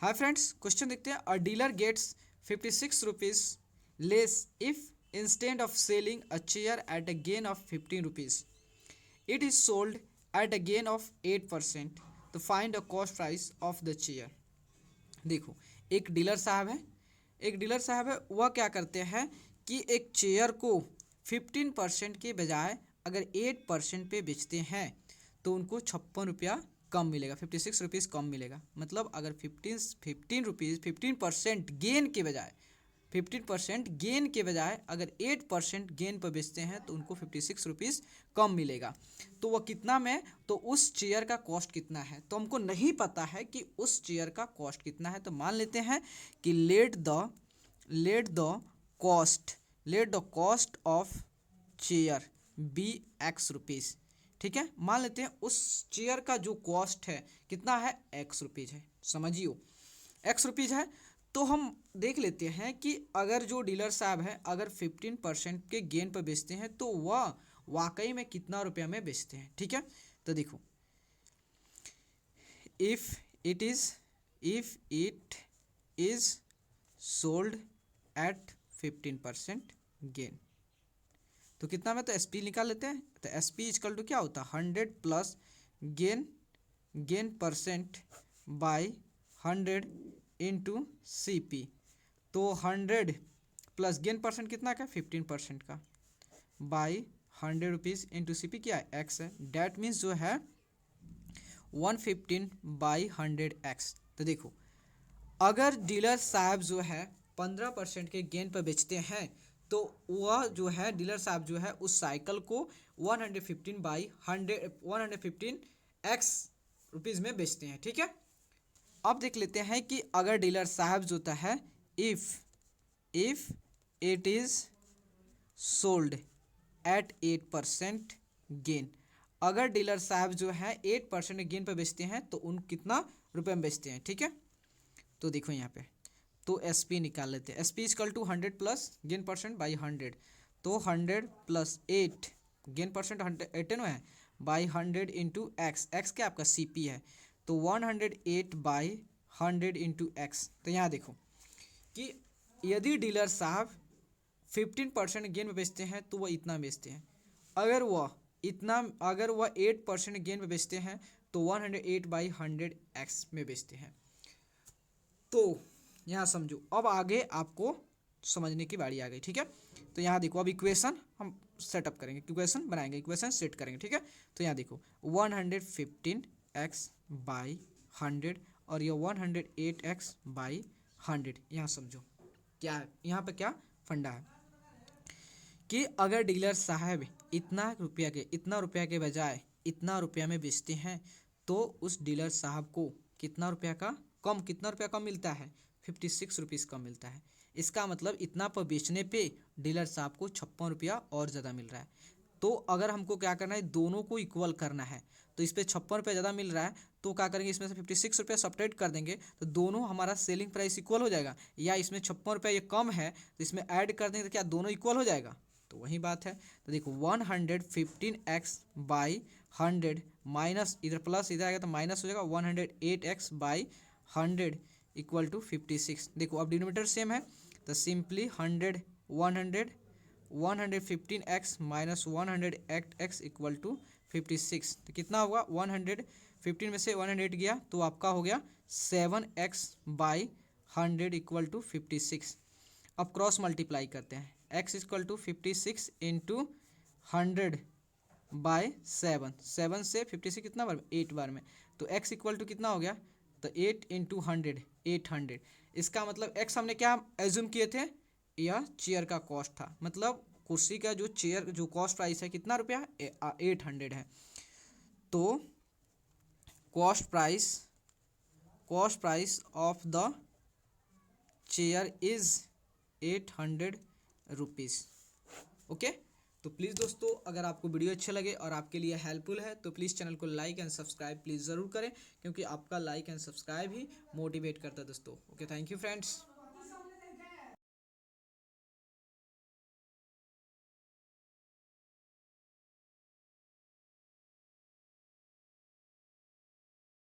Hi friends, question देखते हैं। A dealer gets 56 rupees less if instant of selling a chair at a gain of 15 rupees it is sold at a gain of 8%। तो find a cost price of the chair. देखो, एक dealer साहब है। वह क्या करते हैं कि एक चेयर को 15% के बजाय अगर 8% पे बेचते हैं तो उनको 56 रुपया कम मिलेगा, 56 रुपीज़ कम मिलेगा। मतलब अगर 15% गेन के बजाय अगर 8% गेन पर बेचते हैं तो उनको 56 रुपीज़ कम मिलेगा। तो वह कितना में, तो उस चेयर का कॉस्ट कितना है, तो हमको नहीं पता है कि उस चेयर का कॉस्ट कितना है। तो मान लेते हैं कि let the cost of chair be X rupees. ठीक है, मान लेते हैं उस चेयर का जो कॉस्ट है कितना है, एक्स रुपीज़ है। समझियो, एक्स रुपीज़ है। तो हम देख लेते हैं कि अगर जो डीलर साहब है अगर 15% के गेन पर बेचते हैं तो वह वाकई में कितना रुपया में बेचते हैं। ठीक है, तो देखो, if it is sold eight 15% gain, तो कितना में, तो एस पी निकाल लेते हैं। तो एस पी इजकल टू क्या होता है, 100 plus gain percent by 100 into C P. तो 100 प्लस गेन परसेंट कितना का, 15% का, by 100 rupees into C P क्या है, एक्स है। डैट मीन्स जो है 115 बाई 100 एक्स। तो देखो, अगर डीलर साहब जो है 15% के गेन पर बेचते हैं तो वह जो है डीलर साहब जो है उस साइकिल को 115 बाई 115 एक्स रुपीज़ में बेचते हैं। ठीक है, अब देख लेते हैं कि अगर डीलर साहब जो होता है, if it is sold eight 8% gain, अगर डीलर साहब जो है 8% गेन पर बेचते हैं तो उन कितना रुपए में बेचते हैं। ठीक है, तो देखो यहाँ पे, तो एस पी निकाल लेते हैं। S P equal to 100 plus gain percent by 100। तो 100 प्लस 8 गेन परसेंट 100 है बाई 100 इंटू एक्स। एक्स क्या आपका सी पी है, तो 108 बाई 100 इंटू एक्स। तो यहाँ देखो कि यदि डीलर साहब 15% गेन में बेचते हैं तो वह इतना बेचते हैं। अगर वह 8% गेन में बेचते हैं तो 108 बाई 100 एक्स में बेचते हैं। तो यहाँ समझो, अब आगे आपको समझने की बारी आ गई। ठीक है, तो यहाँ देखो, अब इक्वेशन हम सेटअप करेंगे, इक्वेशन बनाएंगे, इक्वेशन सेट करेंगे। ठीक है, तो यहाँ देखो 115x बाई 100 और ये 108x बाई 100। यहाँ समझो क्या है, यहाँ पे क्या फंडा है कि अगर डीलर साहब इतना रुपया के बजाय इतना रुपया में बेचते हैं तो उस डीलर साहब को कितना रुपया कम मिलता है, 56 रुपीज़ कम मिलता है। इसका मतलब इतना पर बेचने पे डीलर साहब को 56 रुपया और ज़्यादा मिल रहा है। तो अगर हमको क्या करना है, दोनों को इक्वल करना है। तो इस पर 56 रुपया ज़्यादा मिल रहा है तो क्या करेंगे, इसमें से 56 रुपया सब्ट्रैक्ट कर देंगे तो दोनों हमारा सेलिंग प्राइस इक्वल हो जाएगा। या इसमें 56 रुपया ये कम है तो इसमें ऐड कर देंगे तो क्या दोनों इक्वल हो जाएगा। तो वही बात है। तो देखो 115x बाई 100 माइनस, इधर प्लस इधर आएगा तो माइनस हो जाएगा, 108x बाई 100 इक्वल टू 56। देखो अब डिनोमीटर सेम है तो simply 115x minus 108x equal to 56। तो कितना होगा, 115 में से 108 गया तो आपका हो गया 7x बाई 100 इक्वल टू 56। अब क्रॉस मल्टीप्लाई करते हैं, x equal to 56 into 100 by 7 से 56 कितना बार, 8 बार में। तो x इक्वल टू कितना हो गया, तो 8 इंटू 100 800। इसका मतलब x हमने क्या एज्यूम किए थे, यह चेयर का कॉस्ट था। मतलब कुर्सी का जो चेयर जो कॉस्ट प्राइस है कितना रुपया है, 800 है। तो cost price of the chair is 800 rupees. Okay, तो प्लीज़ दोस्तों, अगर आपको वीडियो अच्छा लगे और आपके लिए हेल्पफुल है तो प्लीज़ चैनल को लाइक एंड सब्सक्राइब प्लीज़ ज़रूर करें, क्योंकि आपका like and subscribe he motivate करता है दोस्तों। Okay, thank you friends.